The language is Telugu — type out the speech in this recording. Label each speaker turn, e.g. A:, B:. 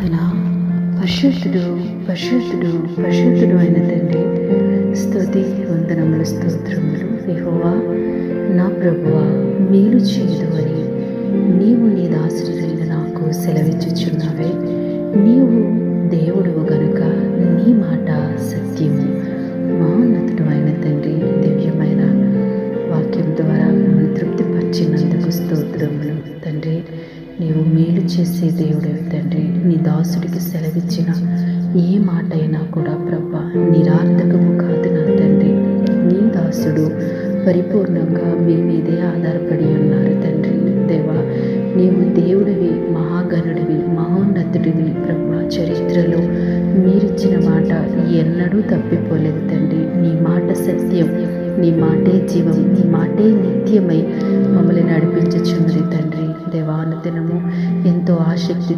A: ప్రార్థన. పరిశుద్ధుడు పరిశుద్ధుడు పరిశుద్ధుడు అయిన తండ్రి, స్తుతి వందనములు స్తోత్రములు. యెహోవా నా ప్రభువా, మేలు చేయదు అని నీవు నీ దాసుడైన నాకు సెలవిచ్చుచున్నావే. నీవు దేవుడువు గనుక నీ మాట సత్యము. మహోన్నతుడు అయిన తండ్రి, దివ్యమైన వాక్యం ద్వారా మమ్మల్ని తృప్తిపరిచినందుకు స్తోత్రములు తండ్రి. నీవు మేలు చేసే దేవుడవి తండ్రి. నీ దాసుడికి సెలవిచ్చిన ఏ మాట అయినా కూడా ప్రభా నిరార్థకము కాదు నా తండ్రి. నీ దాసుడు పరిపూర్ణంగా మీ మీదే ఆధారపడి ఉన్నారు తండ్రి. దేవా, నీవు దేవుడివి, మహాగణుడివి, మహోన్నతుడివి ప్రభా. చరిత్రలో మీరిచ్చిన మాట ఎన్నడూ తప్పిపోలేదు తండ్రి. నీ మాట సత్యం, నీ మాటే జీవం, నీ మాటే నిత్యమై మమ్మల్ని నడిపించుచున్నది తండ్రి. దేవా, అనుదినము ఎంతో ఆసక్తి